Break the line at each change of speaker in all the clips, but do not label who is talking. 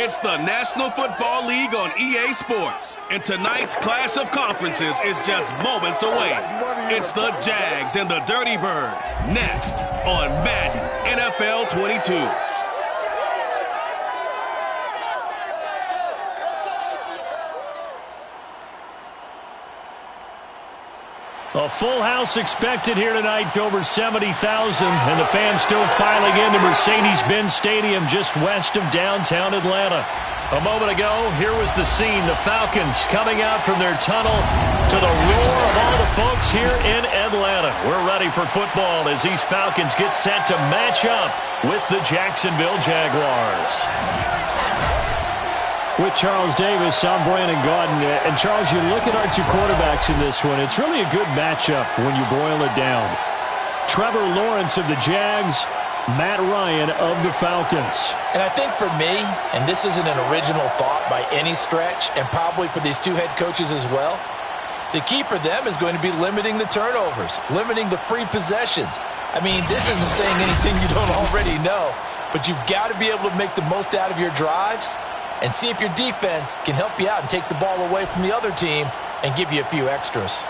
It's the National Football League on EA Sports, and tonight's clash of conferences is just moments away. It's the Jags and the Dirty Birds, next on Madden NFL 22.
A full house expected here tonight, over 70,000, and the fans still filing into Mercedes-Benz Stadium just west of downtown Atlanta. A moment ago, here was the scene, the Falcons coming out from their tunnel to the roar of all the folks here in Atlanta. We're ready for football as these Falcons get set to match up with the Jacksonville Jaguars.
With Charles Davis, I'm Brandon Gaudin. And Charles, you look at our two quarterbacks in this one, it's really a good matchup when you boil it down. Trevor Lawrence of the Jags, Matt Ryan of the Falcons.
And I think for me, and this isn't an original thought by any stretch, and probably for these two head coaches as well, the key for them is going to be limiting the turnovers, limiting the free possessions. I mean, this isn't saying anything you don't already know, but you've got to be able to make the most out of your drives and see if your defense can help you out and take the ball away from the other team and give you a few extras.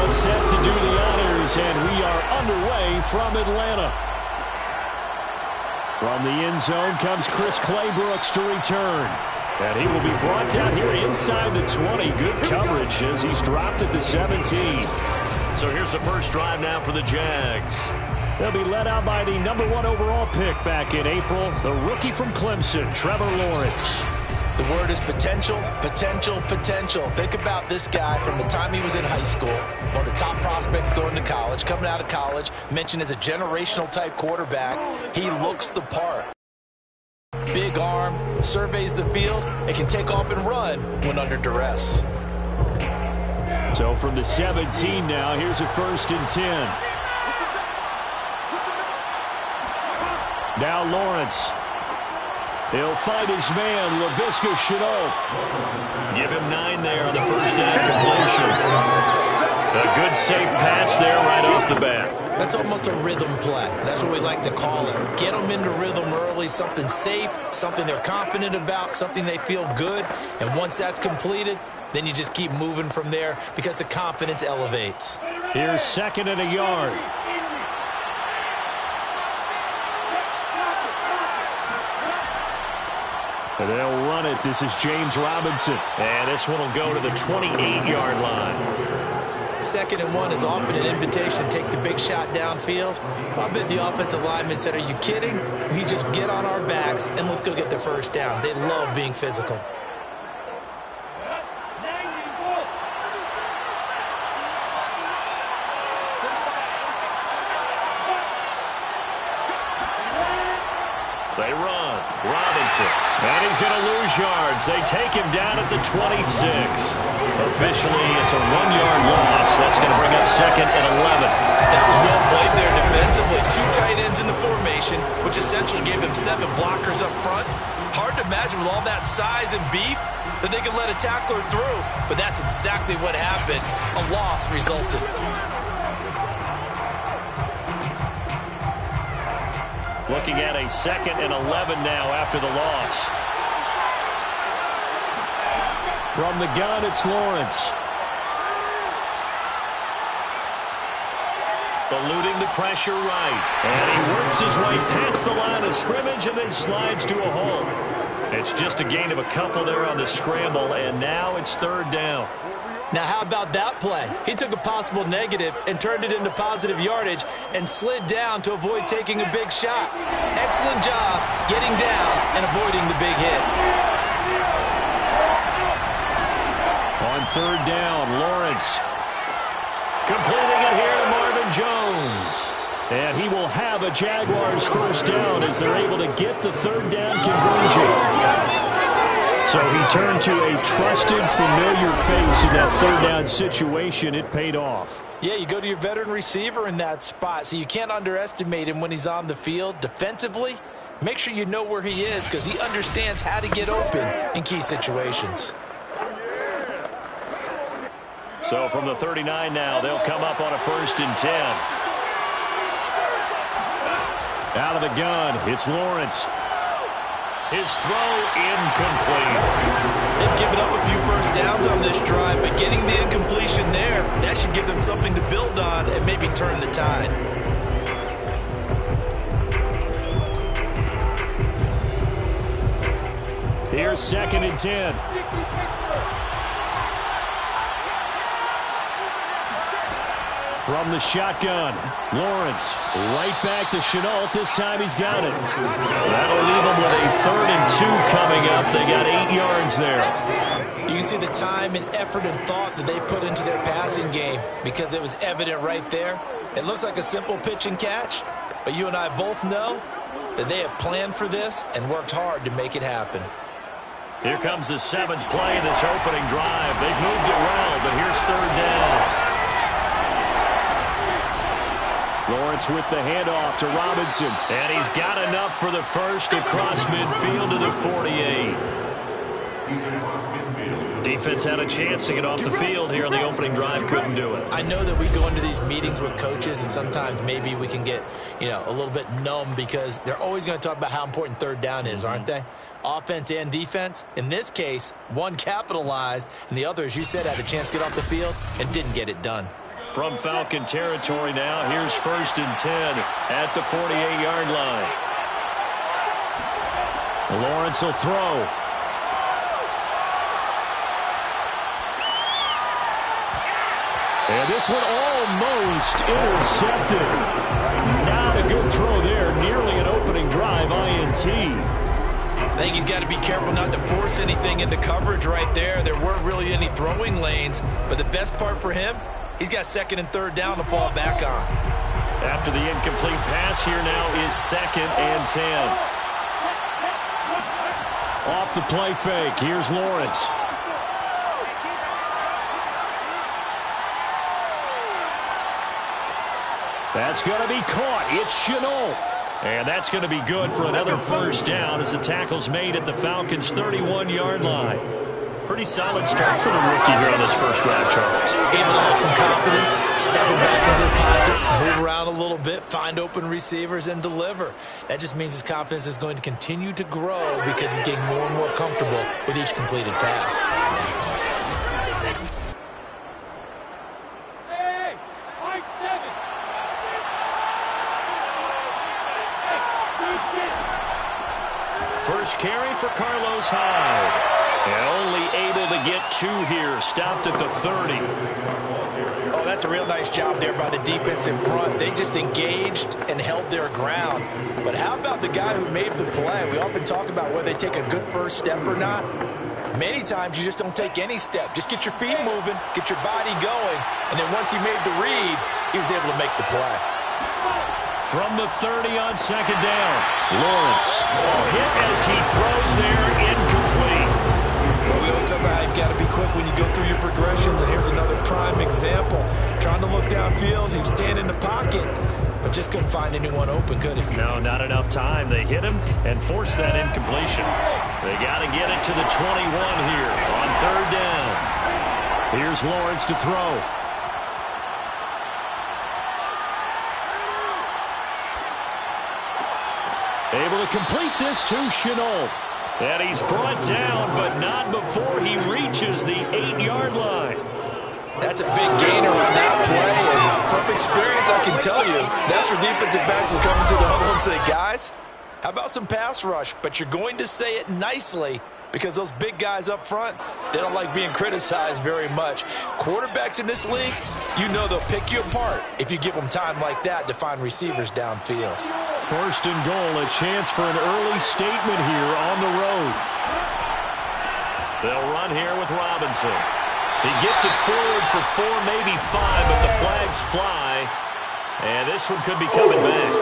Set to do the honors, and we are underway from Atlanta. From the end zone comes Chris Claybrooks to return. And he will be brought down here inside the 20. Good coverage as he's dropped at the 17.
So here's the first drive now for the Jags.
They'll be led out by the #1 overall pick back in April, the rookie from Clemson, Trevor Lawrence.
The word is potential, potential, potential. Think about this guy from the time he was in high school, one of the top prospects going to college, coming out of college, mentioned as a generational type quarterback. He looks the part. Big arm, surveys the field, and can take off and run when under duress.
So from the 17 now, here's a 1st and 10. Now Lawrence. He'll find his man, Laviska Shenault.
Give him 9 there on the first down completion. A good safe pass there right off the bat.
That's almost a rhythm play. That's what we like to call it. Get them into rhythm early, something safe, something they're confident about, something they feel good. And once that's completed, then you just keep moving from there because the confidence elevates.
Here's 2nd and a yard. And they'll run it. This is James Robinson.
And this one will go to the 28-yard line.
2nd and 1 is often an invitation to take the big shot downfield. I bet the offensive lineman said, are you kidding? We just get on our backs and let's go get the first down. They love being physical.
They run. Robinson. And he's going to lose yards. They take him down at the 26. Officially, it's a 1-yard loss. That's going to bring up 2nd and 11.
That was well played there defensively. 2 tight ends in the formation, which essentially gave them 7 blockers up front. Hard to imagine with all that size and beef that they could let a tackler through. But that's exactly what happened. A loss resulted.
Looking at a 2nd and 11 now after the loss.
From the gun, it's Lawrence.
Eluding the pressure right. And he works his way past the line of scrimmage and then slides to a hole. It's just a gain of a couple there on the scramble, and now it's 3rd down.
Now, how about that play? He took a possible negative and turned it into positive yardage and slid down to avoid taking a big shot. Excellent job getting down and avoiding the big hit.
third down. Lawrence completing it here to Marvin Jones. And he will have a Jaguars first down as they're able to get the third down conversion. So he turned to a trusted, familiar face in that third down situation. It paid off.
Yeah, you go to your veteran receiver in that spot, so you can't underestimate him when he's on the field. Defensively, make sure you know where he is because he understands how to get open in key situations.
So from the 39 now, they'll come up on a 1st and 10. Out of the gun, it's Lawrence. His throw incomplete.
They've given up a few first downs on this drive, but getting the incompletion there, that should give them something to build on and maybe turn the tide.
Here's 2nd and 10. From the shotgun, Lawrence right back to Chenault. This time he's got it.
That'll leave them with a 3rd and 2 coming up. They got 8 yards there.
You can see the time and effort and thought that they put into their passing game because it was evident right there. It looks like a simple pitch and catch, but you and I both know that they have planned for this and worked hard to make it happen.
Here comes the 7th play of this opening drive. They've moved it well, but here's 3rd down.
Lawrence with the handoff to Robinson.
And he's got enough for the first across midfield to the 48. Defense had a chance to get off the field here on the opening drive. Couldn't do it.
I know that we go into these meetings with coaches, and sometimes maybe we can get, a little bit numb because they're always going to talk about how important 3rd down is, aren't they? Offense and defense. In this case, one capitalized, and the other, as you said, had a chance to get off the field and didn't get it done.
From Falcon territory now, here's 1st and 10 at the 48-yard line.
Lawrence will throw. And this one almost intercepted. Not a good throw there. Nearly an opening drive INT.
I think he's got to be careful not to force anything into coverage right there. There weren't really any throwing lanes, but the best part for him, he's got 2nd and 3rd down to fall back on.
After the incomplete pass, here now is 2nd and 10.
Off the play fake, here's Lawrence. That's going to be caught. It's Chenault.
And that's going to be good for another first down as the tackle's made at the Falcons' 31-yard line. Pretty solid start for the rookie here on this first drive, Charles.
Able to have some confidence, stepping back into the pocket, move around a little bit, find open receivers, and deliver. That just means his confidence is going to continue to grow because he's getting more and more comfortable with each completed pass.
First carry for Carlos Hyde. And only able to get 2 here. Stopped at the 30.
Oh, that's a real nice job there by the defense in front. They just engaged and held their ground. But how about the guy who made the play? We often talk about whether they take a good first step or not. Many times you just don't take any step. Just get your feet moving, get your body going, and then once he made the read, he was able to make the play.
From the 30 on 2nd down, Lawrence. Hit as he throws there, incomplete.
Well, we always talk about how you've got to be quick when you go through your progressions, and here's another prime example. Trying to look downfield, he was standing in the pocket, but just couldn't find anyone open, could he?
No, not enough time. They hit him and forced that incompletion. They got to get it to the 21 here on 3rd down.
Here's Lawrence to throw. Able to complete this to Chenault.
And he's brought down, but not before he reaches the 8-yard line.
That's a big gainer on that play, and from experience, I can tell you, that's where defensive backs will come into the huddle and say, guys, how about some pass rush? But you're going to say it nicely because those big guys up front, they don't like being criticized very much. Quarterbacks in this league, you know they'll pick you apart if you give them time like that to find receivers downfield.
1st and goal, a chance for an early statement here on the road.
They'll run here with Robinson. He gets it forward for 4, maybe 5, but the flags fly. And this one could be coming back.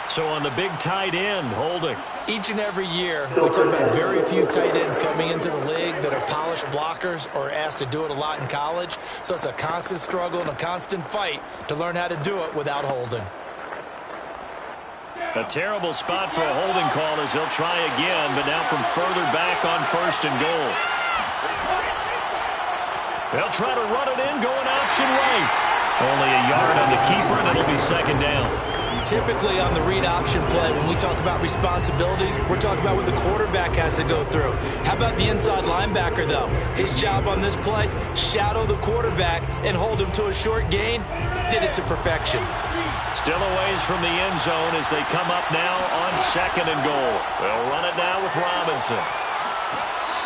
So on the big tight end, holding.
Each and every year, we talk about very few tight ends coming into the league that are polished blockers or asked to do it a lot in college. So it's a constant struggle and a constant fight to learn how to do it without holding.
A terrible spot for a holding call as he'll try again, but now from further back on 1st and goal. They'll try to run it in, going option right. Only a yard on the keeper, and it'll be 2nd down.
Typically on the read option play, when we talk about responsibilities, we're talking about what the quarterback has to go through. How about the inside linebacker, though? His job on this play, shadow the quarterback and hold him to a short gain. Did it to perfection.
Still a ways from the end zone as they come up now on 2nd and goal. They'll run it now with Robinson.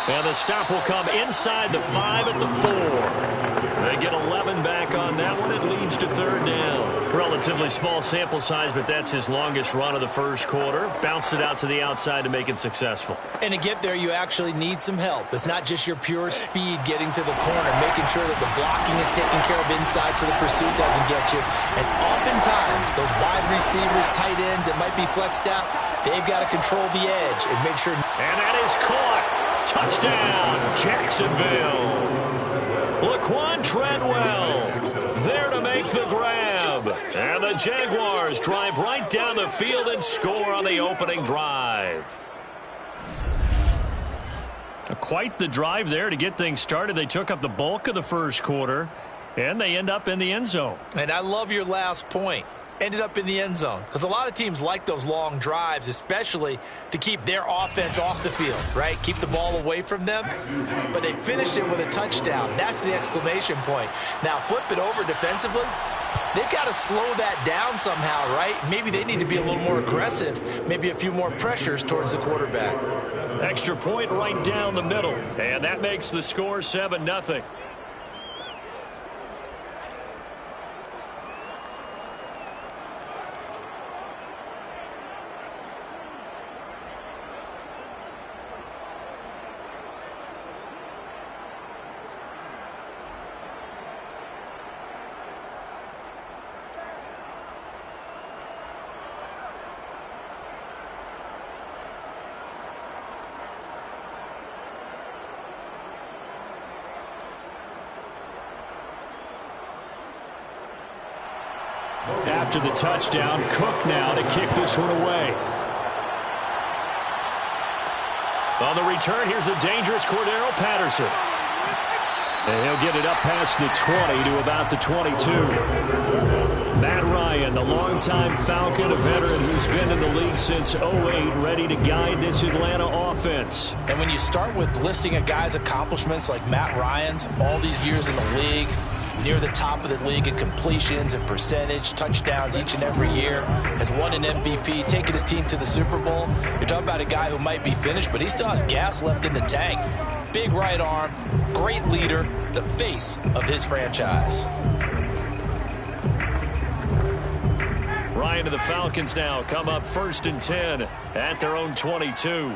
And the stop will come inside the 5 at the 4. They get 11 back on that one. It leads to 3rd down. Relatively small sample size, but that's his longest run of the 1st quarter. Bounced it out to the outside to make it successful.
And to get there, you actually need some help. It's not just your pure speed getting to the corner, making sure that the blocking is taken care of inside so the pursuit doesn't get you. And oftentimes, those wide receivers, tight ends that might be flexed out, they've got to control the edge and make sure.
And that is caught. Touchdown, Jacksonville. Laquan Treadwell there to make the grab. And the Jaguars drive right down the field and score on the opening drive. Quite the drive there to get things started. They took up the bulk of the 1st quarter, and they end up in the end zone.
And I love your last point. Ended up in the end zone. Because a lot of teams like those long drives, especially to keep their offense off the field, right? Keep the ball away from them. But they finished it with a touchdown. That's the exclamation point. Now, flip it over defensively. They've got to slow that down somehow, right? Maybe they need to be a little more aggressive. Maybe a few more pressures towards the quarterback.
Extra point right down the middle. And that makes the score 7-0. After the touchdown, Cook now to kick this one away. On the return, here's a dangerous Cordero Patterson. And he'll get it up past the 20 to about the 22. Matt Ryan, the longtime Falcon, a veteran who's been in the league since 08, ready to guide this Atlanta offense.
And when you start with listing a guy's accomplishments like Matt Ryan's, all these years in the league, near the top of the league in completions and percentage, touchdowns each and every year, has won an MVP, taken his team to the Super Bowl. You're talking about a guy who might be finished, but he still has gas left in the tank. Big right arm, great leader, the face of his franchise.
Ryan and the Falcons now come up 1st and 10 at their own 22.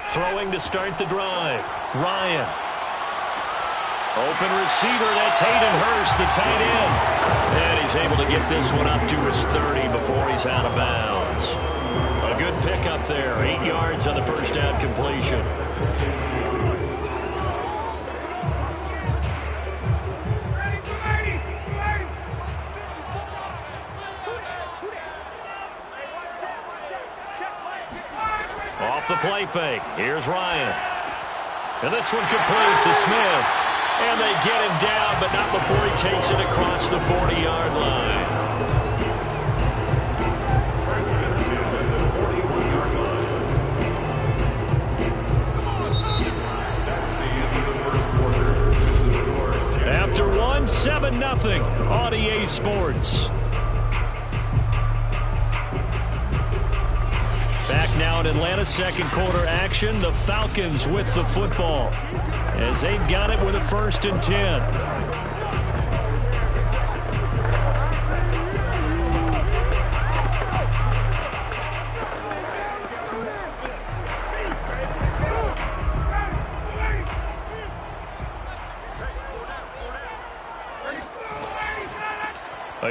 Throwing to start the drive. Ryan. Open receiver, that's Hayden Hurst, the tight end. And he's able to get this one up to his 30 before he's out of bounds. A good pickup there, 8 yards on the 1st down completion. Off the play fake, here's Ryan. And this one complete to Smith. And they get him down, but not before he takes it across the 40-yard line. After one, 7-0 on EA Sports. Back now in Atlanta, 2nd quarter action. The Falcons with the football as they've got it with a 1st and 10.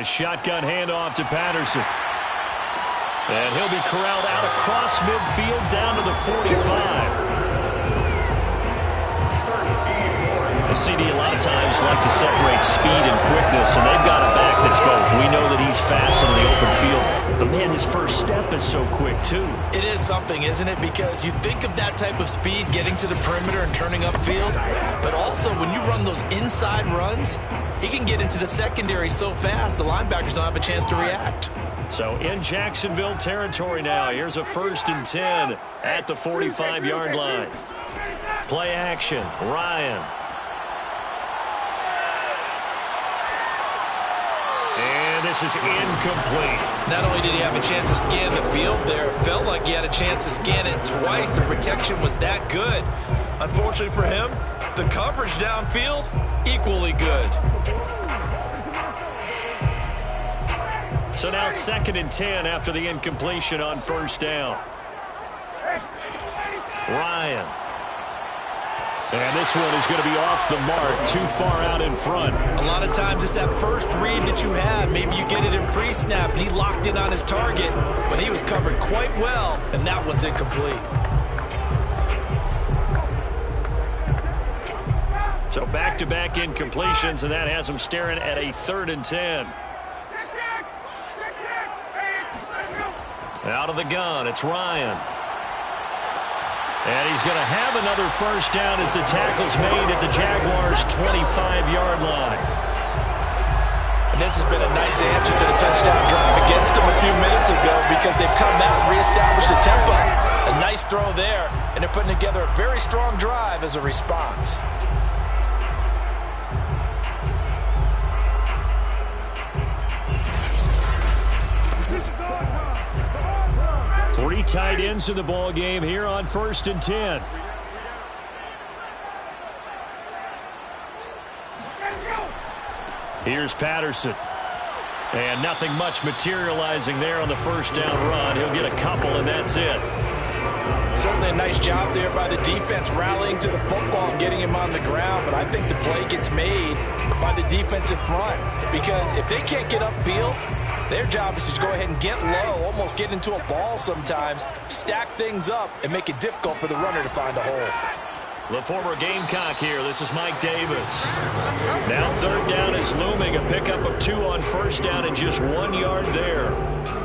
A shotgun handoff to Patterson. And he'll be corralled out across midfield down to the 45. The CD a lot of times like to separate speed and quickness, and they've got a back that's both. We know that he's fast in the open field, but man, his first step is so quick too.
It is something, isn't it? Because you think of that type of speed getting to the perimeter and turning upfield, but also when you run those inside runs, he can get into the secondary so fast the linebackers don't have a chance to react.
So in Jacksonville territory now, here's a 1st and 10 at the 45-yard line. Play action, Ryan. And this is incomplete.
Not only did he have a chance to scan the field there, it felt like he had a chance to scan it twice. The protection was that good. Unfortunately for him, the coverage downfield, equally good.
So now 2nd and 10 after the incompletion on 1st down. Ryan. And this one is going to be off the mark, too far out in front.
A lot of times it's that first read that you have. Maybe you get it in pre-snap, and he locked in on his target, but he was covered quite well, and that one's incomplete.
So back-to-back incompletions, and that has him staring at a 3rd and 10. Out of the gun, it's Ryan. And he's going to have another 1st down as the tackle's made at the Jaguars' 25-yard line.
And this has been a nice answer to the touchdown drive against them a few minutes ago because they've come out and reestablished the tempo. A nice throw there, and they're putting together a very strong drive as a response.
Three tight ends in the ball game here on 1st and 10. Here's Patterson. And nothing much materializing there on the 1st down run. He'll get a couple, and that's it.
Certainly a nice job there by the defense rallying to the football and getting him on the ground, but I think the play gets made by the defensive front because if they can't get upfield, their job is to go ahead and get low, almost get into a ball sometimes, stack things up, and make it difficult for the runner to find a hole.
The former Gamecock here. This is Mike Davis. Now 3rd down is looming. A pickup of 2 on 1st down and just 1 yard there.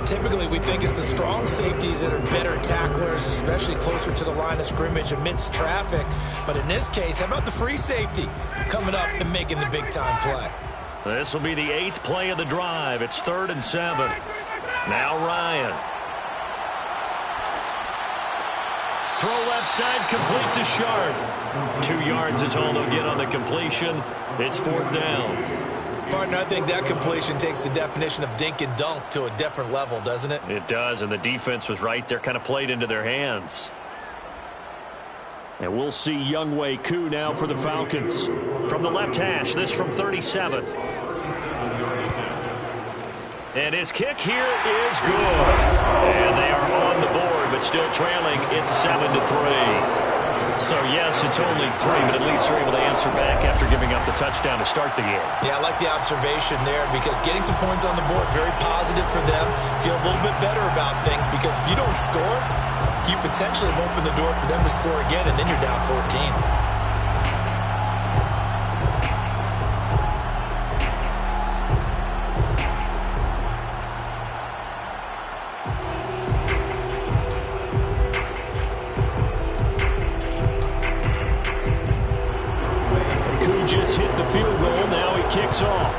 Typically, we think it's the strong safeties that are better tacklers, especially closer to the line of scrimmage amidst traffic. But in this case, how about the free safety coming up and making the big-time play?
This will be the 8th play of the drive. It's 3rd and 7. Now Ryan. Throw left side, complete to Sharp. 2 yards is all they'll get on the completion. It's 4th down.
Partner, I think that completion takes the definition of dink and dunk to a different level, doesn't it?
It does, and the defense was right there, kind of played into their hands. And we'll see Younghoe Koo now for the Falcons. From the left hash, this from 37. And his kick here is good. And they are on the board, but still trailing. It's 7-3. So, yes, it's only 3, but at least they're able to answer back after giving up the touchdown to start the game.
Yeah, I like the observation there because getting some points on the board, very positive for them. Feel a little bit better about things because if you don't score, you potentially have opened the door for them to score again, and then you're down 14.
Just hit the field goal. Now he kicks off.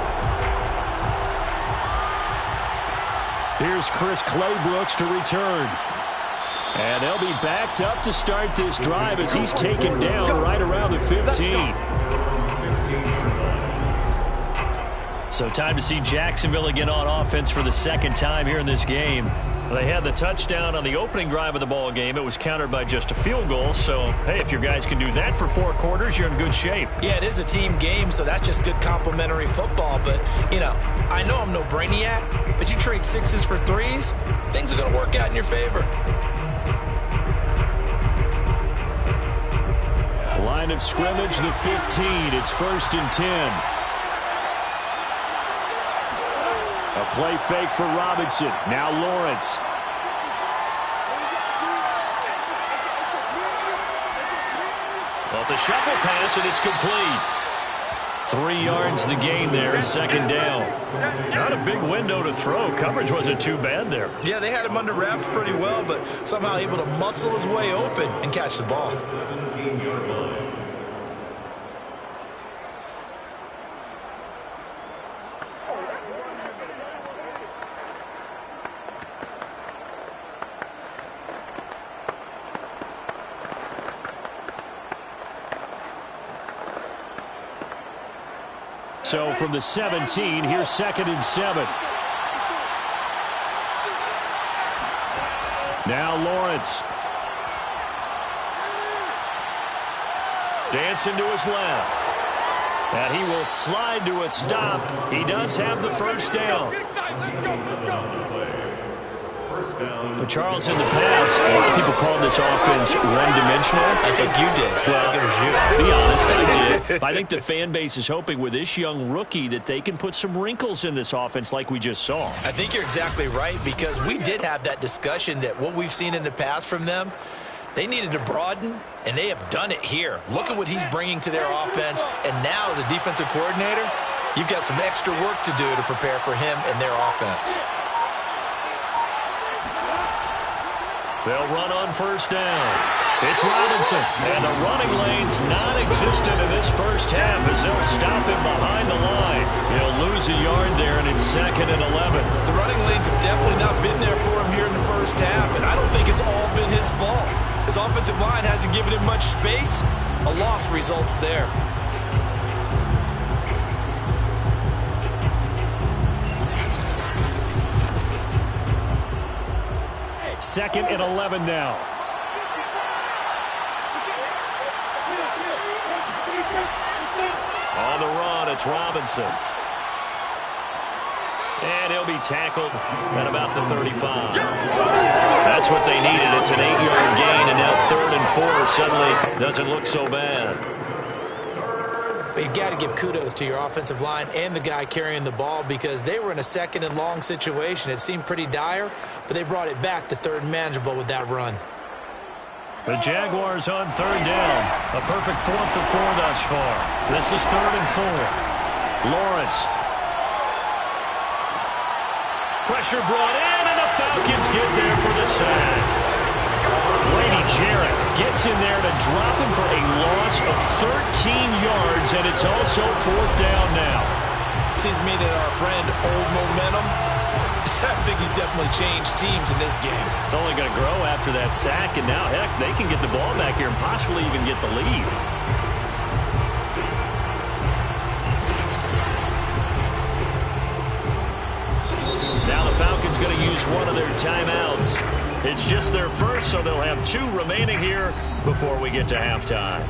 Here's Chris Claybrooks to return. And they'll be backed up to start this drive as he's taken down right around the 15. So time to see Jacksonville again on offense for the 2nd time here in this game. They had the touchdown on the opening drive of the ball game. It was countered by just a field goal. So, hey, if your guys can do that for 4 quarters, you're in good shape.
Yeah, it is a team game, so that's just good complementary football. But, you know, I know I'm no brainiac, but you trade 6s for 3s, things are going to work out in your favor.
Line of scrimmage, the 15. It's 1st and 10.
Play fake for Robinson. Now Lawrence.
Well, it's a shuffle pass, and it's complete. 3 yards the gain there, second down. Not a big window to throw. Coverage wasn't too bad there.
Yeah, they had him under wraps pretty well, but somehow able to muscle his way open and catch the ball.
So from the 17, here's 2nd and 7. Now Lawrence. Dancing to his left. And he will slide to a stop. He does have the first down.
Let's go.
Well, Charles, in the past, a lot of people called this offense one-dimensional.
I think you did.
Well, it was you. Be honest, I did. I think the fan base is hoping with this young rookie that they can put some wrinkles in this offense like we just saw.
I think you're exactly right, because we did have that discussion that what we've seen in the past from them, they needed to broaden, and they have done it here. Look at what he's bringing to their offense, and now as a defensive coordinator, you've got some extra work to do to prepare for him and their offense.
They'll run on first down. It's Robinson, and the running lane's non-existent in this first half as they'll stop him behind the line. He'll lose a yard there, and it's 2nd and 11.
The running lanes have definitely not been there for him here in the first half, and I don't think it's all been his fault. His offensive line hasn't given him much space. A loss results there.
2nd and 11 now.
On the run, it's Robinson. And he'll be tackled at about the 35. That's what they needed. It's an 8-yard gain, and now 3rd and 4 suddenly doesn't look so bad.
But you've got to give kudos to your offensive line and the guy carrying the ball, because they were in a 2nd and long situation. It seemed pretty dire, but they brought it back to 3rd and manageable with that run.
The Jaguars on 3rd down. A perfect 4th for 4 thus far. This is 3rd and 4. Lawrence. Pressure brought in, and the Falcons get there for the sack. Brady Jarrett gets in there to drop him for a loss of 13 yards, and it's also 4th down now.
Seems to me that our friend, old momentum, I think he's definitely changed teams in this game.
It's only going to grow after that sack, and now, heck, they can get the ball back here and possibly even get the lead. Now the Falcons going to use one of their timeouts. It's just their first, so they'll have 2 remaining here before we get to halftime.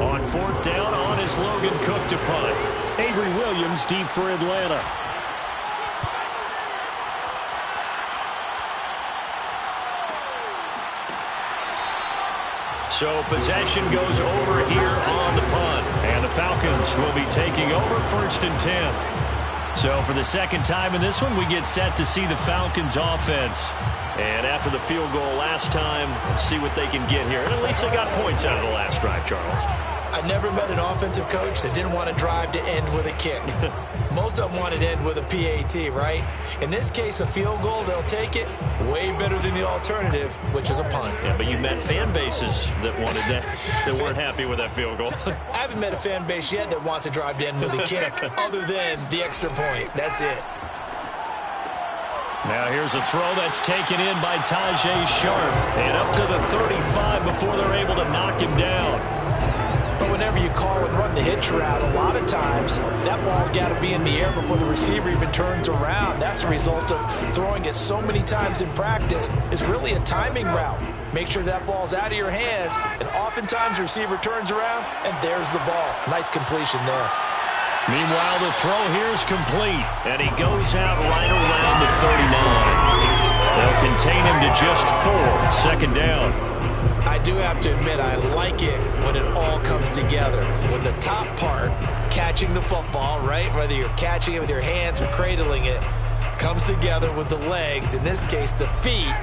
On 4th down, on is Logan Cook to punt.
Avery Williams deep for Atlanta.
So possession goes over here on the punt. And the Falcons will be taking over 1st and 10. So for the 2nd time in this one, we get set to see the Falcons offense. And after the field goal last time, we'll see what they can get here. And at least they got points out of the last drive, Charles.
I never met an offensive coach that didn't want to drive to end with a kick. Most of them wanted to end with a PAT, right? In this case, a field goal, they'll take it. Way better than the alternative, which is a punt.
Yeah, but you met fan bases that wanted that, that weren't happy with that field goal.
I haven't met a fan base yet that wants to drive to end with a kick, other than the extra point. That's it.
Now here's a throw that's taken in by Tajay Sharp. And up to the 35 before they're able to knock him down.
But whenever you call and run the hitch route, a lot of times that ball's got to be in the air before the receiver even turns around. That's the result of throwing it so many times in practice. It's really a timing route. Make sure that ball's out of your hands, and oftentimes the receiver turns around, and there's the ball. Nice completion there.
Meanwhile, the throw here is complete, and he goes out right around the 39. They'll contain him to just 4. Second down.
I do have to admit, I like it when it all comes together. When the top part, catching the football, right, whether you're catching it with your hands or cradling it, comes together with the legs, in this case the feet,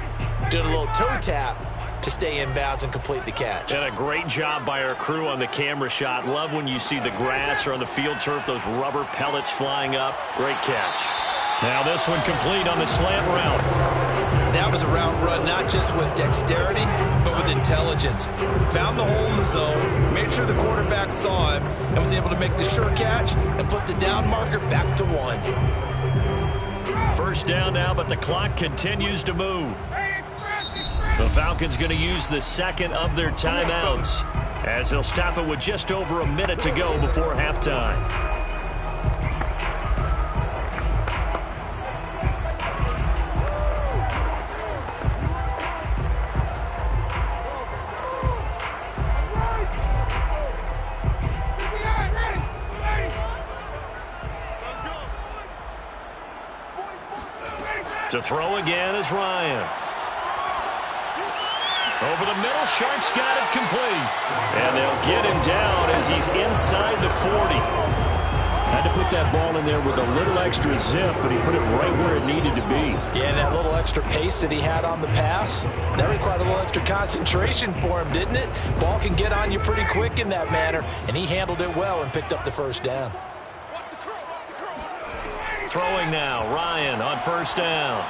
doing a little toe tap to stay in bounds and complete the catch.
And a great job by our crew on the camera shot. Love when you see the grass or on the field turf, those rubber pellets flying up. Great catch. Now this one complete on the slant route.
That was a route run not just with dexterity, but with intelligence. Found the hole in the zone, made sure the quarterback saw him, and was able to make the sure catch and flip the down marker back to 1.
First down now, but the clock continues to move. The Falcons going to use the second of their timeouts, as they'll stop it with just over a minute to go before halftime. To throw again is Ryan. Over the middle, Sharp's got it complete. And they'll get him down as he's inside the 40. Had to put that ball in there with a little extra zip, but he put it right where it needed to be.
Yeah, and that little extra pace that he had on the pass, that required a little extra concentration for him, didn't it? Ball can get on you pretty quick in that manner, and he handled it well and picked up the first down.
Throwing now, Ryan on first down.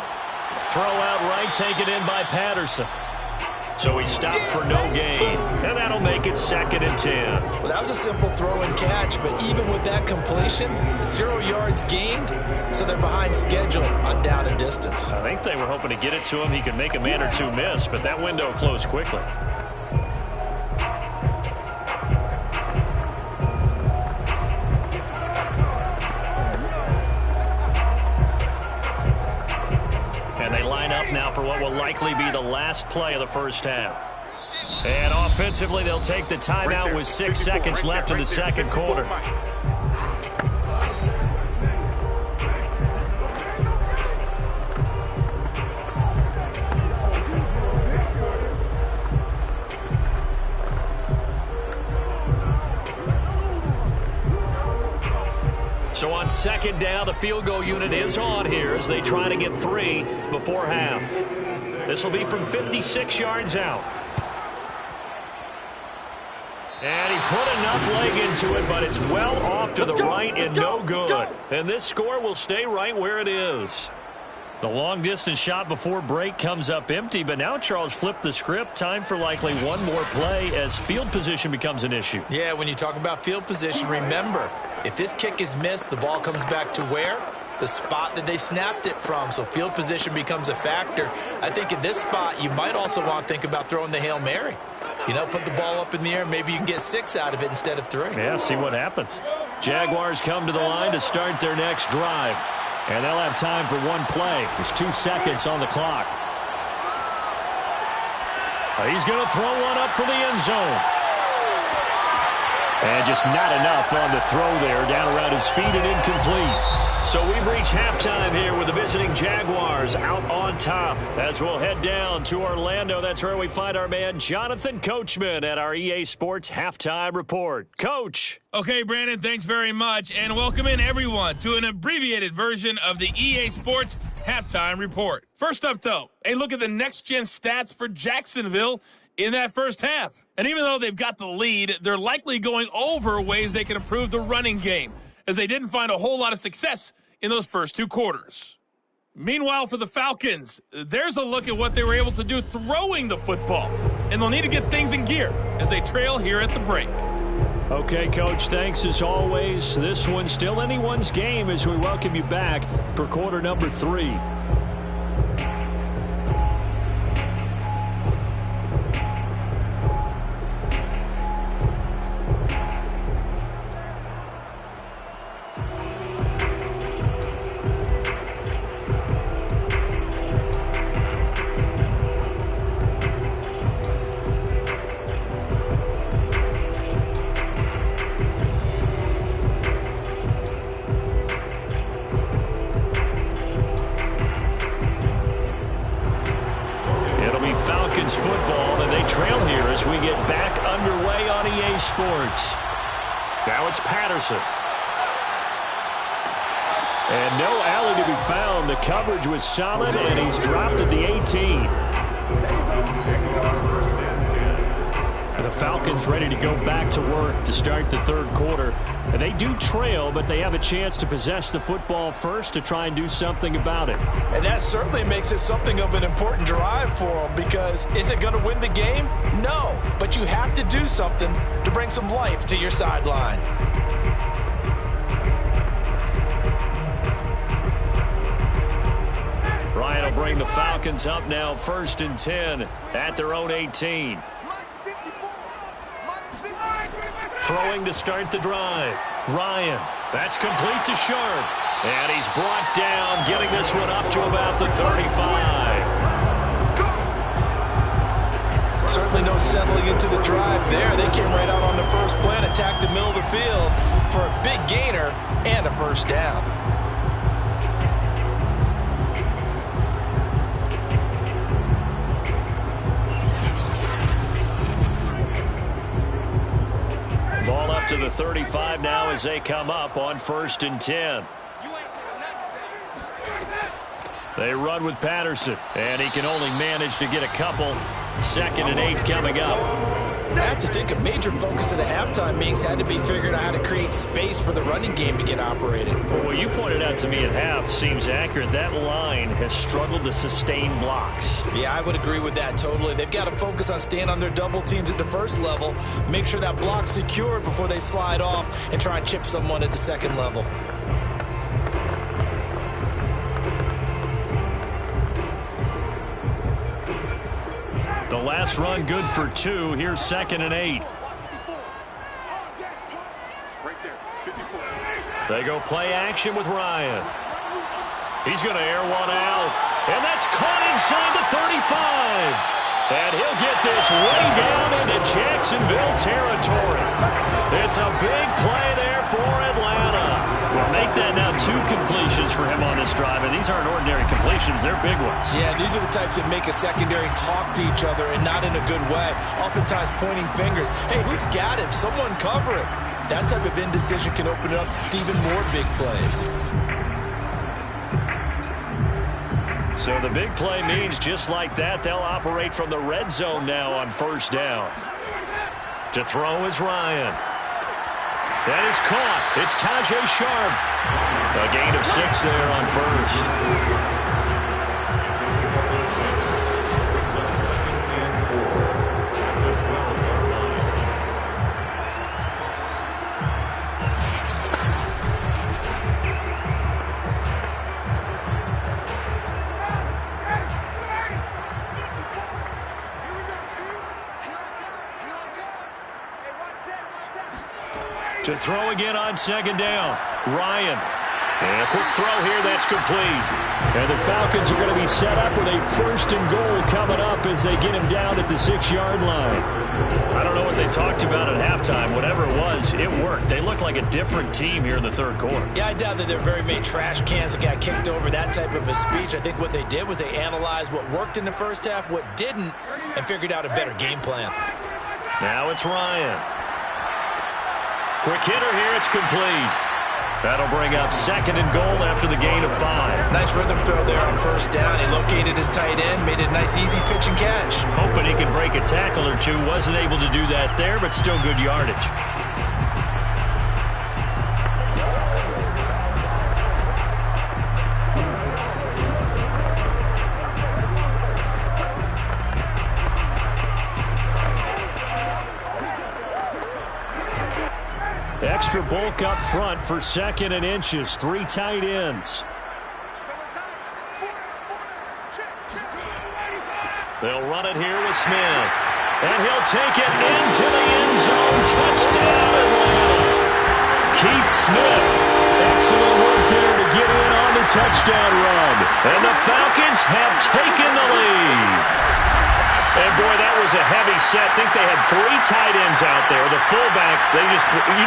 Throw out right, taken in by Patterson. So he stopped for no gain, and that'll make it 2nd and 10.
Well, that was a simple throw and catch, but even with that completion, 0 yards gained, so they're behind schedule on down and distance.
I think they were hoping to get it to him. He could make a man or two miss, but that window closed quickly. Now for what will likely be the last play of the first half. And offensively, they'll take the timeout with 6 seconds left in the second quarter. So on second down, the field goal unit is on here as they try to get 3 before half. This will be from 56 yards out. And he put enough leg into it, but it's well off to the right and no good. And this score will stay right where it is. The long-distance shot before break comes up empty, but now Charles flipped the script. Time for likely one more play as field position becomes an issue.
Yeah, when you talk about field position, remember, if this kick is missed, the ball comes back to where? The spot that they snapped it from. So field position becomes a factor. I think in this spot, you might also want to think about throwing the Hail Mary. You know, put the ball up in the air. Maybe you can get 6 out of it instead of 3.
Yeah, see what happens. Jaguars come to the line to start their next drive. And they'll have time for one play. There's 2 seconds on the clock. He's going to throw one up for the end zone. And just not enough on the throw there. Down around his feet and incomplete. So we've reached halftime here with the visiting Jaguars out on top. As we'll head down to Orlando, that's where we find our man Jonathan Coachman at our EA Sports Halftime Report. Coach.
Okay, Brandon, thanks very much. And welcome in, everyone, to an abbreviated version of the EA Sports Halftime Report. First up, though, a look at the next-gen stats for Jacksonville in that first half. And even though they've got the lead, they're likely going over ways they can improve the running game, as they didn't find a whole lot of success in those first 2 quarters. Meanwhile, for the Falcons, there's a look at what they were able to do throwing the football, and they'll need to get things in gear as they trail here at the break.
Okay, Coach, thanks as always. This one's still anyone's game as we welcome you back for quarter number 3. trail here as we get back underway on EA Sports. Now it's Patterson. And no alley to be found. The coverage was solid, and he's dropped at the 18. The Falcons ready to go back to work to start the third quarter. And they do trail, but they have a chance to possess the football first to try and do something about it.
And that certainly makes it something of an important drive for them, because is it going to win the game? No, but you have to do something to bring some life to your sideline.
Ryan will bring the Falcons up now 1st and 10 at their own 18. Throwing to start the drive. Ryan, that's complete to Sharp. And he's brought down, getting this one up to about the 35.
Certainly no settling into the drive there. They came right out on the first play and attacked the middle of the field for a big gainer and a first down.
Ball up to the 35 now as they come up on 1st and 10. They run with Patterson, and he can only manage to get a couple. 2nd and 8 coming up.
I have to think a major focus of the halftime meetings had to be figuring out how to create space for the running game to get operated.
Well, what you pointed out to me at half seems accurate. That line has struggled to sustain blocks.
Yeah, I would agree with that totally. They've got to focus on staying on their double teams at the first level, make sure that block's secured before they slide off and try and chip someone at the second level.
The last run good for 2. Here's 2nd and 8. They go play action with Ryan. He's going to air one out. And that's caught inside the 35. And he'll get this way down into Jacksonville territory. It's a big play there for Atlanta. Well, make that now 2 completions for him on this drive. And these aren't ordinary completions. They're big ones.
Yeah, these are the types that make a secondary talk to each other, and not in a good way. Oftentimes pointing fingers. Hey, who's got him? Someone cover it. That type of indecision can open it up to even more big plays.
So the big play means just like that, they'll operate from the red zone now on 1st down. To throw is Ryan. That is caught. It's Tajay Sharp. A gain of 6 there on 1st. To throw again on 2nd down. Ryan. And a quick throw here. That's complete.
And the Falcons are going to be set up with a 1st and goal coming up as they get him down at the 6-yard line.
I don't know what they talked about at halftime. Whatever it was, it worked. They look like a different team here in the 3rd quarter.
Yeah, I doubt that there are very many trash cans that got kicked over, that type of a speech. I think what they did was they analyzed what worked in the first half, what didn't, and figured out a better game plan.
Now it's Ryan. Quick hitter here. It's complete. That'll bring up 2nd and goal after the gain of 5.
Nice rhythm throw there on 1st down. He located his tight end, made it a nice, easy pitch and catch.
Hoping he can break a tackle or 2. Wasn't able to do that there, but still good yardage. Extra bulk up front for 2nd and inches. 3 tight ends. They'll run it here with Smith. And he'll take it into the end zone. Touchdown, Atlanta. Keith Smith. Excellent work there to get in on the touchdown run. And the Falcons have taken the lead. And, boy, that was a heavy set. I think they had 3 tight ends out there. The fullback, you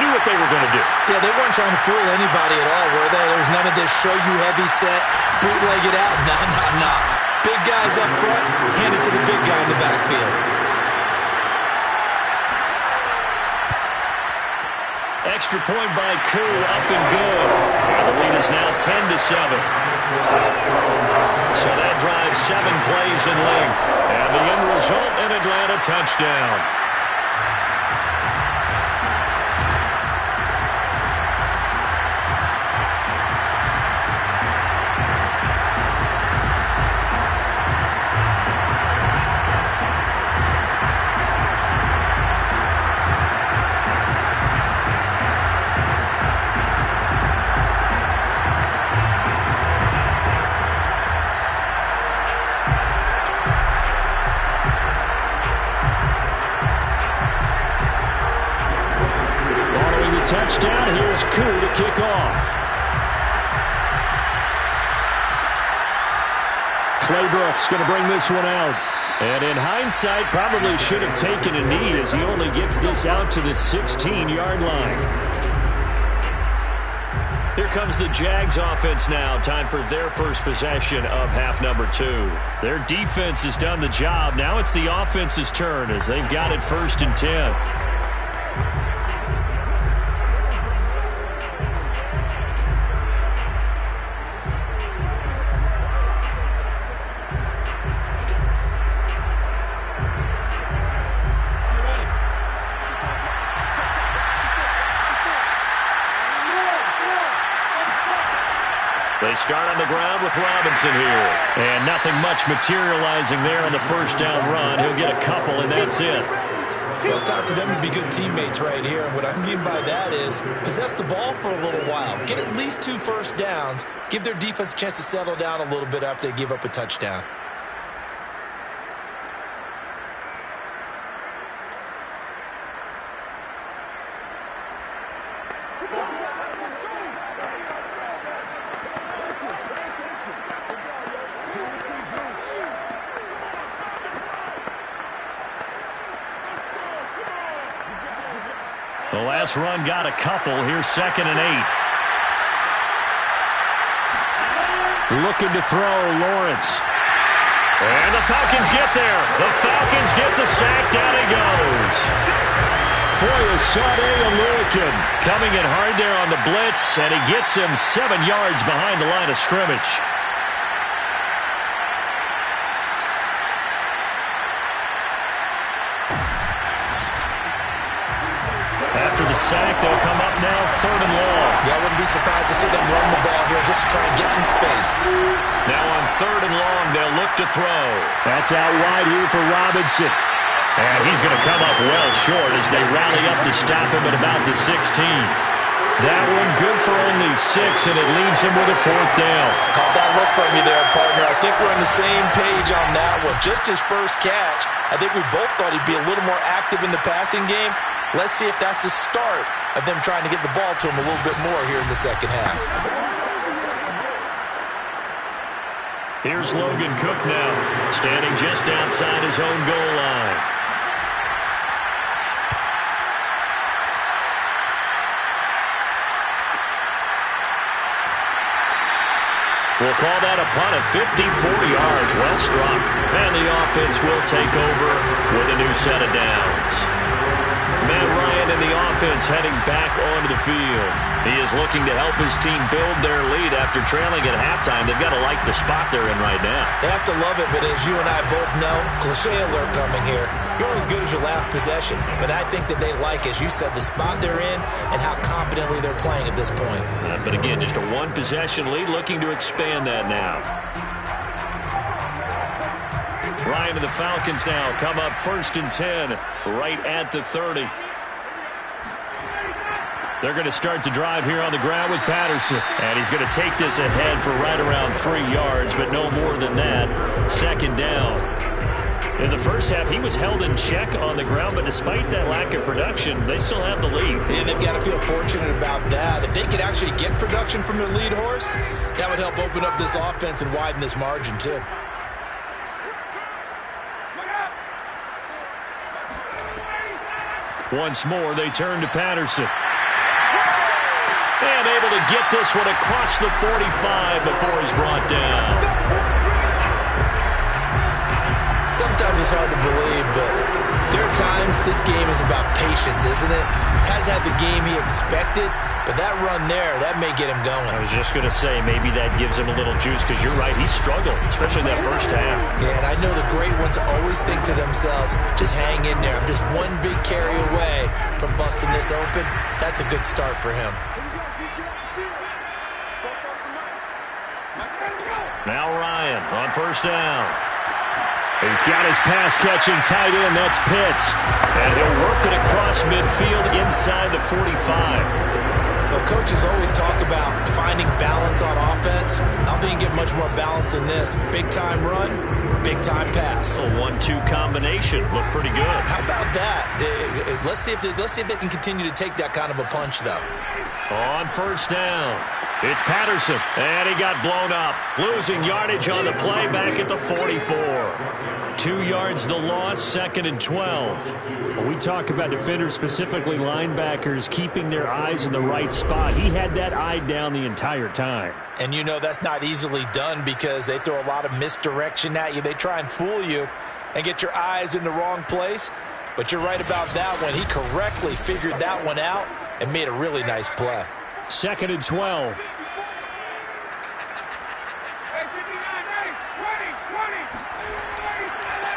knew what they were going to do.
Yeah, they weren't trying to fool anybody at all, were they? There was none of this show you heavy set, bootleg it out. Nah. Big guys up front, hand it to the big guy in the backfield.
extra point by Koo, up and good. And the lead is now 10-7. So that drives 7 plays in length. And the end result, an Atlanta touchdown. Touchdown. Here's Koo to kick off. Claybrooks going to bring this one out. And in hindsight, probably should have taken a knee as he only gets this out to the 16-yard line. Here comes the Jags offense now. Time for their first possession of half number 2. Their defense has done the job. Now it's the offense's turn as they've got it 1st and 10. They start on the ground with Robinson here. And nothing much materializing there on the first down run. He'll get a couple, and that's it.
Well, it's time for them to be good teammates right here. And what I mean by that is possess the ball for a little while. Get at least 2 first downs. Give their defense a chance to settle down a little bit after they give up a touchdown.
The last run got a couple. Here's 2nd and 8. Looking to throw, Lawrence. And the Falcons get there. The Falcons get the sack. Down he goes. Foyesade Aluakin coming in hard there on the blitz, and he gets him 7 yards behind the line of scrimmage. After the sack, they'll come up now 3rd and long.
Yeah, I wouldn't be surprised to see them run the ball here just to try and get some space.
Now on 3rd and long, they'll look to throw. That's out wide here for Robinson. And he's going to come up well short as they rally up to stop him at about the 16. That one good for only 6, and it leaves him with a 4th down.
Caught that look from you there, partner. I think we're on the same page on that one. Just his first catch, I think we both thought he'd be a little more active in the passing game. Let's see if that's the start of them trying to get the ball to him a little bit more here in the second half.
Here's Logan Cook now, standing just outside his own goal line. We'll call that a punt of 54 yards. Well struck. And the offense will take over with a new set of downs. Matt Ryan and the offense heading back onto the field. He is looking to help his team build their lead after trailing at halftime. They've got to like the spot they're in right now.
They have to love it, but as you and I both know, cliche alert coming here. You're only as good as your last possession. But I think that they like, as you said, the spot they're in and how confidently they're playing at this point.
But again, just a 1-possession lead, looking to expand that now. Ryan and the Falcons now come up 1st and 10, right at the 30. They're going to start the drive here on the ground with Patterson. And he's going to take this ahead for right around 3 yards, but no more than that. 2nd down. In the first half, he was held in check on the ground, but despite that lack of production, they still have the lead.
And they've got to feel fortunate about that. If they could actually get production from their lead horse, that would help open up this offense and widen this margin, too.
Once more, they turn to Patterson. And able to get this one across the 45 before he's brought down.
Sometimes it's hard to believe, but There are times this game is about patience, isn't it? Has had the game he expected, but that run there, that may get him going.
I was just going to say, maybe that gives him a little juice, because you're right, he struggled, especially that first half.
Yeah, and I know the great ones always think to themselves, just hang in there. I'm just one big carry away from busting this open. That's a good start for him.
Now Ryan on first down. He's got his pass-catching tight end. That's Pitts. And he'll work it across midfield inside the 45.
Well, coaches always talk about finding balance on offense. I don't think you get much more balance than this. Big-time run, big-time pass.
A 1-2 combination. Looked pretty good.
How about that? Let's see if they can continue to take that kind of a punch, though.
On first down, it's Patterson, and he got blown up. Losing yardage on the play back at the 44. 2 yards the loss, 2nd and 12.
When we talk about defenders, specifically linebackers, keeping their eyes in the right spot, he had that eye down the entire time.
And you know that's not easily done because they throw a lot of misdirection at you. They try and fool you and get your eyes in the wrong place. But you're right about that one. He correctly figured that one out and made a really nice play.
2nd and 12.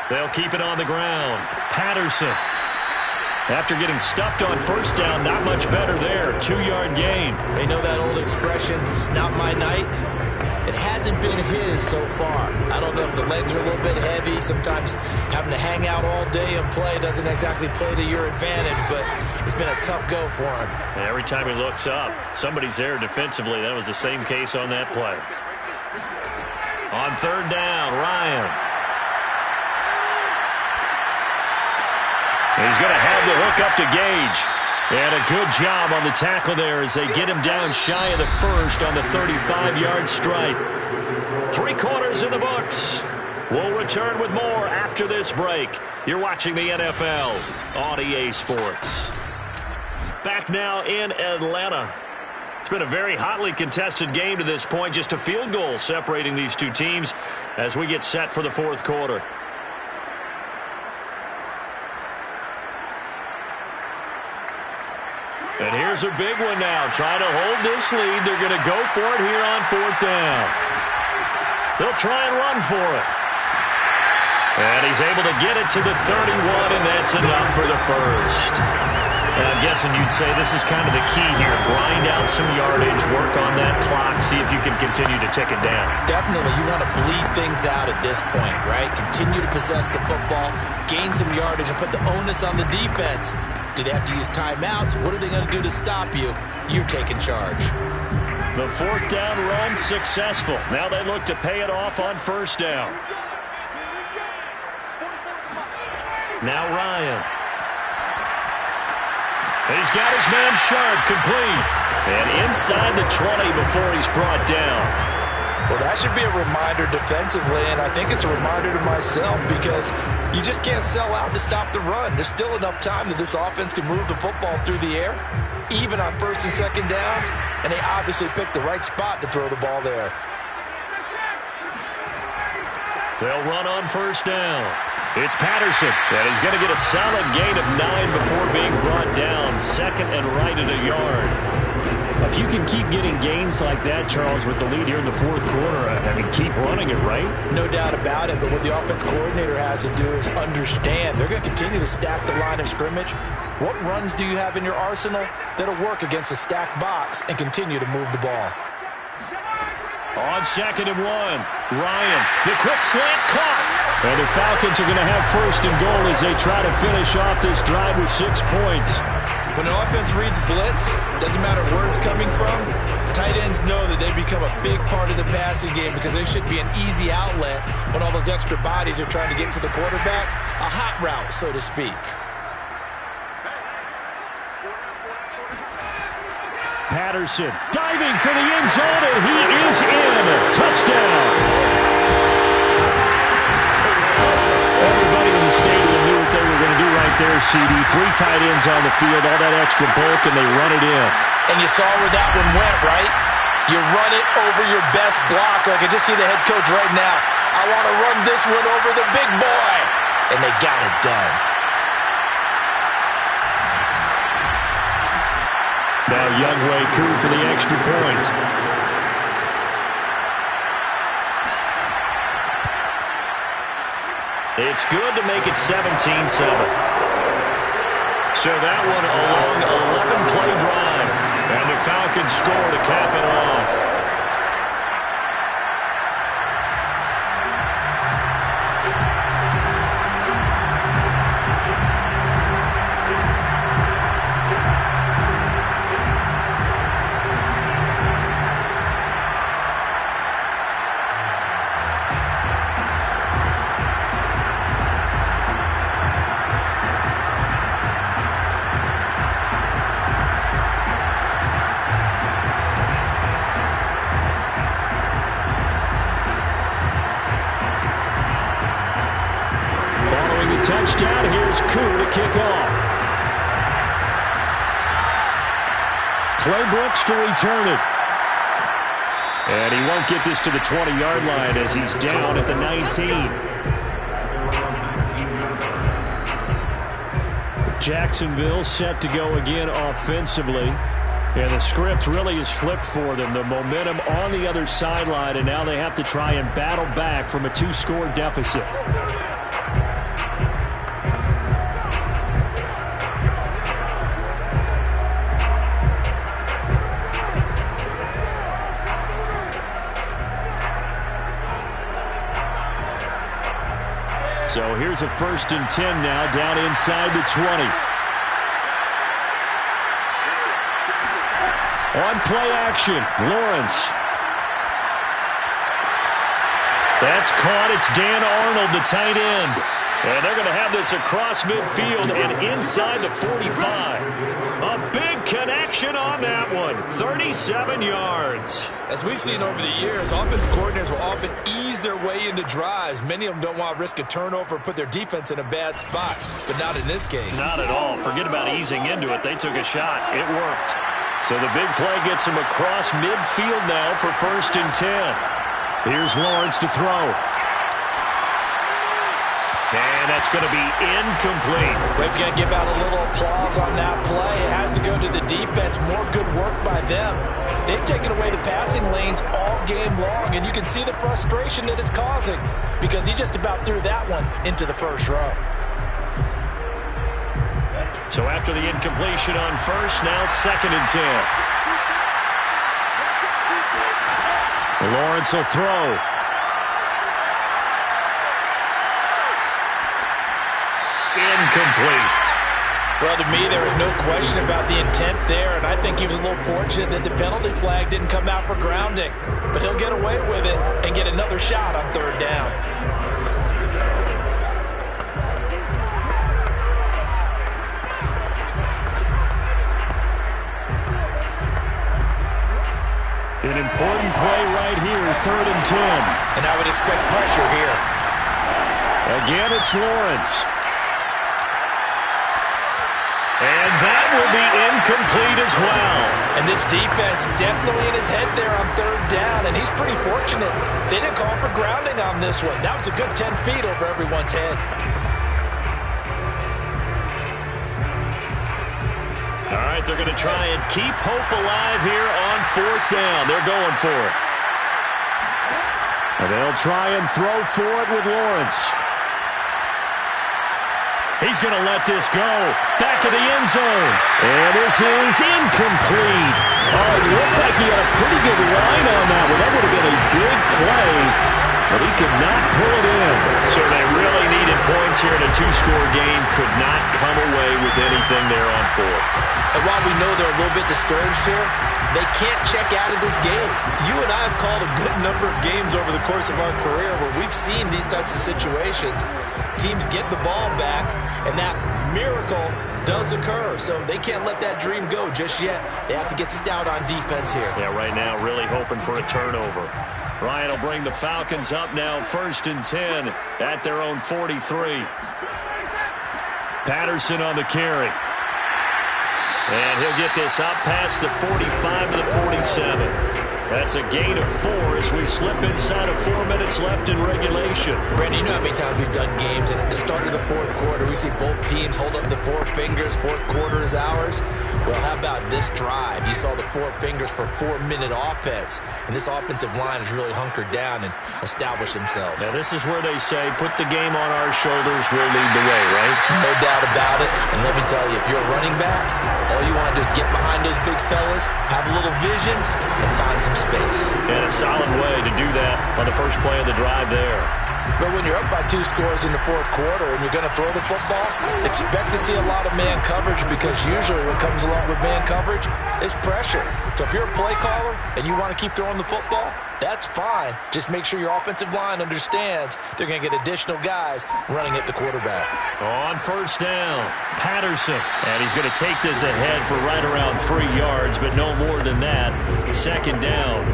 They'll keep it on the ground. Patterson, after getting stuffed on first down, not much better there. 2-yard gain.
They know that old expression, it's not my night. It hasn't been his so far. I don't know if the legs are a little bit heavy. Sometimes having to hang out all day and play doesn't exactly play to your advantage, but it's been a tough go for him.
And every time he looks up, somebody's there defensively. That was the same case on that play. On third down, Ryan. He's going to have the hook up to Gage. And a good job on the tackle there as they get him down shy of the first on the 35-yard stripe. 3 quarters in the books. We'll return with more after this break. You're watching the NFL on EA Sports. Back now in Atlanta. It's been a very hotly contested game to this point. Just a field goal separating these two teams as we get set for the fourth quarter. And here's a big one now. Trying to hold this lead. They're going to go for it here on fourth down. They'll try and run for it. And he's able to get it to the 31, and that's enough for the first. And I'm guessing you'd say this is kind of the key here. Grind out some yardage, work on that clock, see if you can continue to tick it down.
Definitely. You want to bleed things out at this point, right? Continue to possess the football, gain some yardage, and put the onus on the defense. Do they have to use timeouts? What are they going to do to stop you? You're taking charge.
The fourth down run successful. Now they look to pay it off on first down. Now Ryan. He's got his man Sharp complete. And inside the 20 before he's brought down.
Well, that should be a reminder defensively, and I think it's a reminder to myself because you just can't sell out to stop the run. There's still enough time that this offense can move the football through the air, even on first and second downs, and they obviously picked the right spot to throw the ball there.
They'll run on first down. It's Patterson, and he's going to get a solid gain of 9 before being brought down. 2nd and right at a yard.
If you can keep getting gains like that, Charles, with the lead here in the fourth quarter, I mean, keep running it, right?
No doubt about it, but what the offense coordinator has to do is understand they're going to continue to stack the line of scrimmage. What runs do you have in your arsenal that'll work against a stacked box and continue to move the ball?
On 2nd and 1, Ryan, the quick slant caught.
And the Falcons are going to have first and goal as they try to finish off this drive with 6 points.
When the offense reads blitz, doesn't matter where it's coming from, tight ends know that they become a big part of the passing game because they should be an easy outlet when all those extra bodies are trying to get to the quarterback. A hot route, so to speak.
Patterson diving for the end zone, and he is in. Touchdown. Everybody in the stadium knew what they were going to do right there, CD. 3 tight ends on the field, all that extra bulk, and they run it in.
And you saw where that one went, right? You run it over your best blocker. I can just see the head coach right now. I want to run this one over the big boy. And they got it done.
Youngway Koo for the extra point.
It's good to make it 17-7. So that one a long 11-play drive. And the Falcons score to cap it off.
Touchdown. Here's Koo to kick off. Clay Brooks to return it. And he won't get this to the 20-yard line as he's down at the 19. Jacksonville set to go again offensively. And the script really is flipped for them. The momentum on the other sideline, and now they have to try and battle back from a 2-score deficit. So here's a 1st and 10 now, down inside the 20. On play action, Lawrence. That's caught. It's Dan Arnold, the tight end. And they're going to have this across midfield and inside the 45. A big connection on that one. 37 yards.
As we've seen over the years, offense coordinators will often ease their way into drives. Many of them don't want to risk a turnover or put their defense in a bad spot, but not in this case.
Not at all. Forget about easing into it. They took a shot. It worked. So the big play gets them across midfield now for 1st and 10. Here's Lawrence to throw. And that's going to be incomplete.
We're going to give out a little applause on that play. It has to go to the defense. More good work by them. They've taken away the passing lanes all game long, and you can see the frustration that it's causing because he just about threw that one into the first row.
So after the incompletion on 1st, now 2nd and 10.
Lawrence will throw.
Incomplete.
Well, to me, there was no question about the intent there, and I think he was a little fortunate that the penalty flag didn't come out for grounding. But he'll get away with it and get another shot on 3rd down.
An important play right here, 3rd and 10.
And I would expect pressure here.
Again, it's Lawrence.
And that will be incomplete as well.
And this defense definitely in his head there on 3rd down, and he's pretty fortunate. They didn't call for grounding on this one. That was a good 10 feet over everyone's head.
All right, they're going to try and keep hope alive here on 4th down. They're going for it.
And they'll try and throw for it with Lawrence.
He's going to let this go. Back of the end zone.
And this is incomplete. Oh, it looked like he had a pretty good line on that one. That would have been a big play, but he could not pull it in.
So they really needed points here in a 2-score game. Could not come away with anything there on 4th.
And while we know they're a little bit discouraged here, they can't check out of this game. You and I have called a good number of games over the course of our career where we've seen these types of situations. Teams get the ball back, and that miracle does occur. So they can't let that dream go just yet. They have to get stout on defense here.
Yeah, right now really hoping for a turnover. Ryan will bring the Falcons up now 1st and 10 at their own 43. Patterson on the carry. And he'll get this up past the 45 to the 47. That's a gain of 4 as we slip inside of 4 minutes left in regulation.
Brandon, you know how many times we've done games, and at the start of the fourth quarter, we see both teams hold up the 4 fingers, fourth quarter is ours. Well, how about this drive? You saw the 4 fingers for 4-minute offense, and this offensive line has really hunkered down and established themselves.
Now, this is where they say, put the game on our shoulders, we'll lead the way, right?
No doubt about it, and let me tell you, if you're a running back, all you want to do is get behind those big fellas, have a little vision, and find some space.
And a solid way to do that on the first play of the drive there.
But when you're up by 2 scores in the fourth quarter and you're going to throw the football, expect to see a lot of man coverage, because usually what comes along with man coverage is pressure. So if you're a play caller and you want to keep throwing the football, that's fine. Just make sure your offensive line understands they're going to get additional guys running at the quarterback.
On first down, Patterson. And he's going to take this ahead for right around 3 yards, but no more than that. Second down.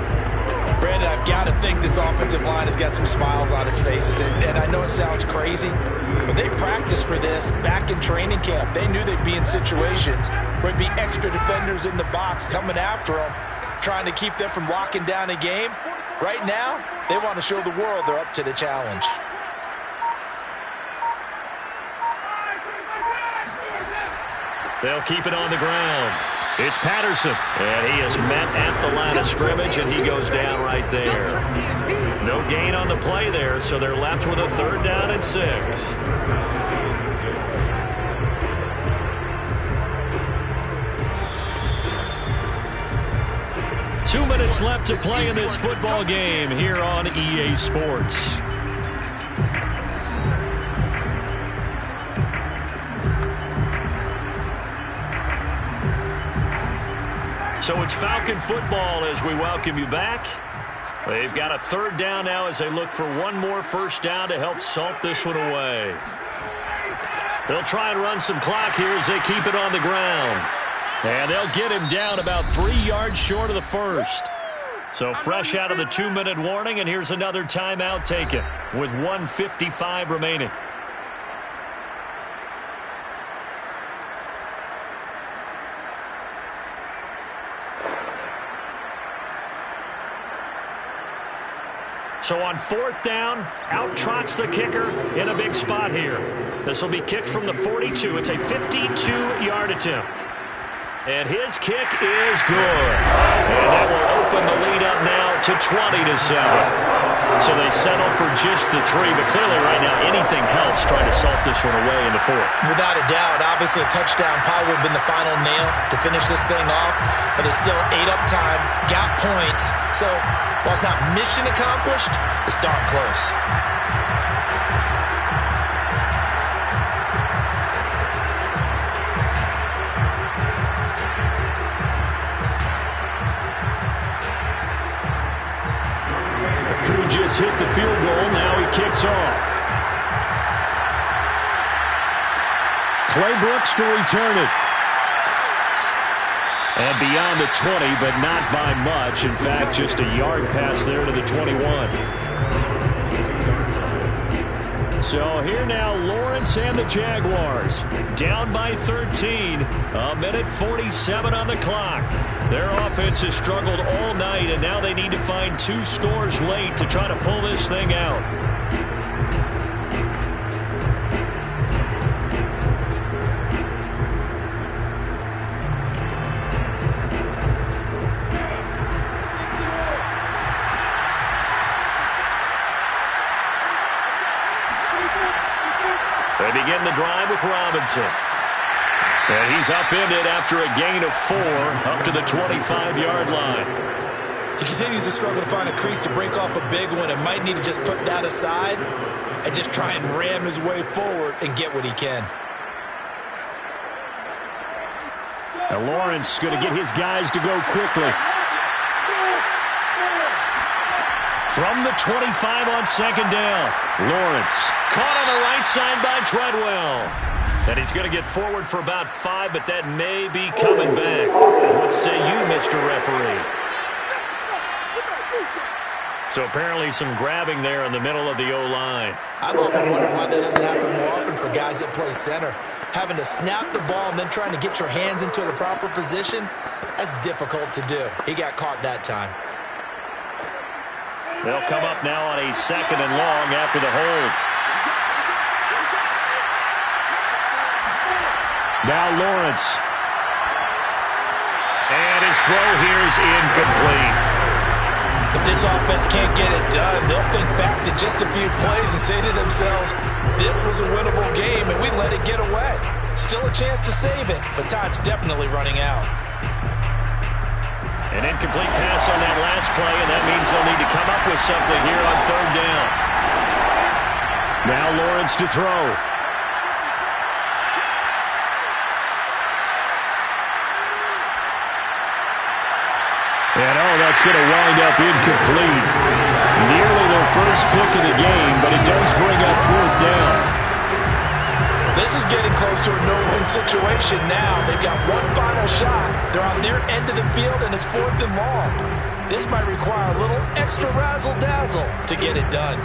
Brandon, I've got to think this offensive line has got some smiles on its faces. And I know it sounds crazy, but they practiced for this back in training camp. They knew they'd be in situations where there'd be extra defenders in the box coming after them, trying to keep them from locking down a game. Right now, they want to show the world they're up to the challenge.
They'll keep it on the ground. It's Patterson, and he is met at the line of scrimmage, and he goes down right there. No gain on the play there, so they're left with a 3rd down and 6. Two minutes left to play in this football game here on EA Sports. So it's Falcon football as we welcome you back. They've got a 3rd down now as they look for one more first down to help salt this one away. They'll try and run some clock here as they keep it on the ground. And they'll get him down about 3 yards short of the first. So fresh out of the 2-minute warning, and here's another timeout taken with 1:55 remaining. So on 4th down, out trots the kicker in a big spot here. This will be kicked from the 42. It's a 52-yard attempt. And his kick is good. And that will open the lead up now to 20-7. So they settle for just the 3, but clearly right now anything helps trying to salt this one away in the 4th.
Without a doubt, obviously a touchdown probably would have been the final nail to finish this thing off, but it's still 8 up time, got points. So while it's not mission accomplished, it's darn close.
Just hit the field goal. Now he kicks off. Clay Brooks to return it. And beyond the 20, but not by much. In fact, just a yard pass there to the 21. So here now, Lawrence and the Jaguars down by 13. A minute 47 on the clock. Their offense has struggled all night, and now they need to find 2 scores late to try to pull this thing out. They begin the drive with Robinson. And he's upended after a gain of 4 up to the 25-yard line.
He continues to struggle to find a crease to break off a big one and might need to just put that aside and just try and ram his way forward and get what he can.
Now Lawrence going to get his guys to go quickly. From the 25 on 2nd down, Lawrence caught on the right side by Treadwell. And he's going to get forward for about 5, but that may be coming back. What say you, Mr. Referee? So apparently some grabbing there in the middle of the O-line.
I've often wondered why that doesn't happen more often for guys that play center. Having to snap the ball and then trying to get your hands into the proper position, that's difficult to do. He got caught that time.
They'll come up now on a 2nd and long after the hold. Now Lawrence. And his throw here is incomplete.
If this offense can't get it done, they'll think back to just a few plays and say to themselves, this was a winnable game and we let it get away. Still a chance to save it, but time's definitely running out.
An incomplete pass on that last play, and that means they'll need to come up with something here on 3rd down. Now Lawrence to throw. And that's going to wind up incomplete. Nearly their first pick of the game, but it does bring up 4th down.
This is getting close to a no-win situation now. They've got one final shot. They're on their end of the field, and it's 4th and long. This might require a little extra razzle-dazzle to get it done.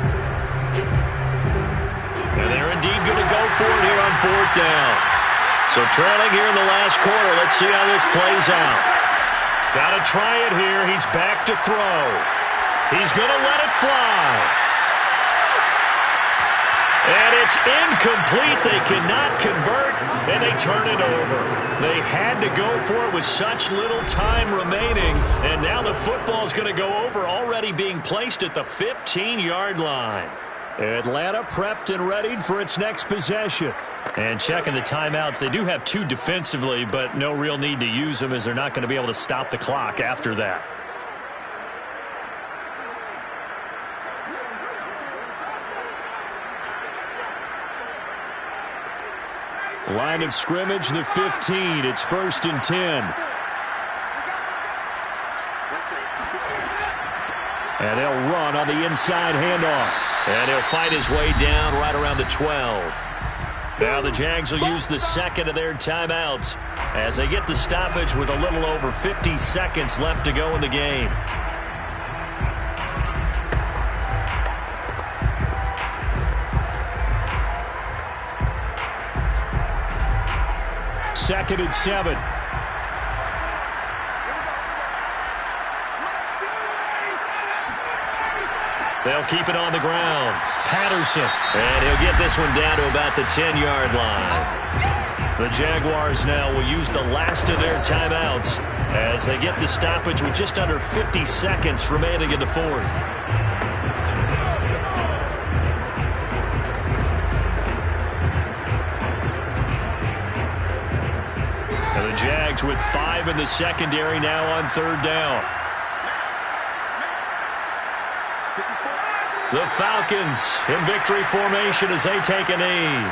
And they're indeed going to go for it here on 4th down. So trailing here in the last quarter. Let's see how this plays out. Got to try it here. He's back to throw. He's going to let it fly. And it's incomplete. They cannot convert, and they turn it over. They had to go for it with such little time remaining, and now the football's going to go over, already being placed at the 15-yard line. Atlanta prepped and readied for its next possession. And checking the timeouts, they do have 2 defensively, but no real need to use them as they're not going to be able to stop the clock after that. Line of scrimmage, the 15. It's 1st and 10. And they'll run on the inside handoff. And he'll fight his way down right around the 12. Now the Jags will use the 2nd of their timeouts as they get the stoppage with a little over 50 seconds left to go in the game. Second and 7. They'll keep it on the ground. Patterson. And he'll get this one down to about the 10-yard line. The Jaguars now will use the last of their timeouts as they get the stoppage with just under 50 seconds remaining in the 4th. And the Jags with 5 in the secondary now on 3rd down. The Falcons in victory formation as they take a knee.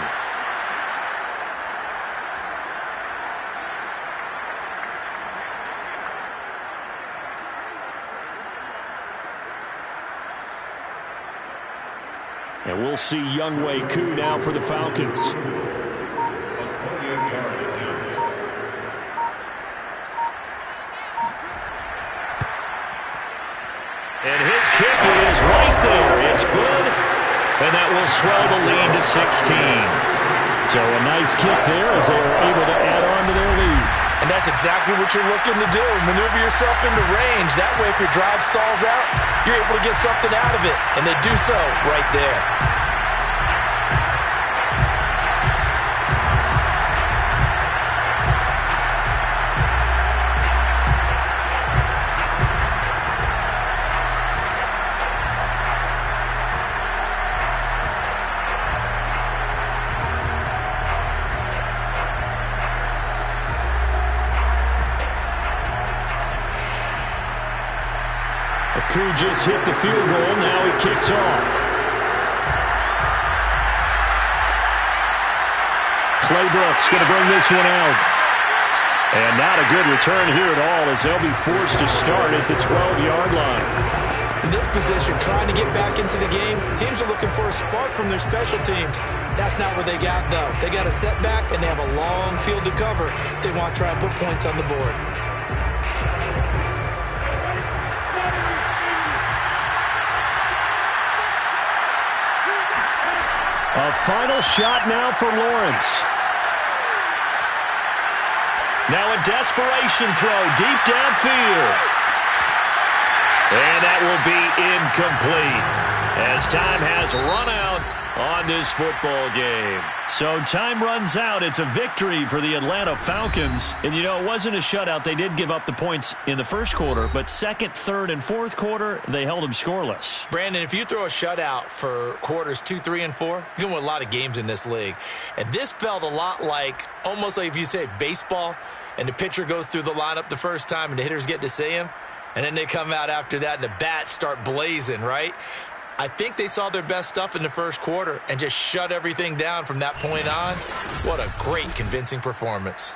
And we'll see Younghoe Koo now for the Falcons. And his kick is right there. It's good. And that will swell the lead to 16. So a nice kick there as they are able to add on to their lead.
And that's exactly what you're looking to do. Maneuver yourself into range. That way, if your drive stalls out, you're able to get something out of it. And they do so right there.
Koo just hit the field goal. Now he kicks off. Clay Brooks going to bring this one out. And not a good return here at all as they'll be forced to start at the 12-yard line.
In this position, trying to get back into the game, teams are looking for a spark from their special teams. That's not what they got, though. They got a setback, and they have a long field to cover if they want to try and put points on the board.
A final shot now for Lawrence. Now a desperation throw deep downfield. And that will be incomplete as time has run out on this football game. So time runs out. It's a victory for the Atlanta Falcons. And, you know, it wasn't a shutout. They did give up the points in the first quarter, but second, third, and fourth quarter, they held them scoreless.
Brandon, if you throw a shutout for quarters 2, 3, and 4, you're going to win a lot of games in this league. And this felt a lot like, almost like if you say baseball, and the pitcher goes through the lineup the first time and the hitters get to see him, and then they come out after that and the bats start blazing, right? I think they saw their best stuff in the first quarter and just shut everything down from that point on. What a great, convincing performance.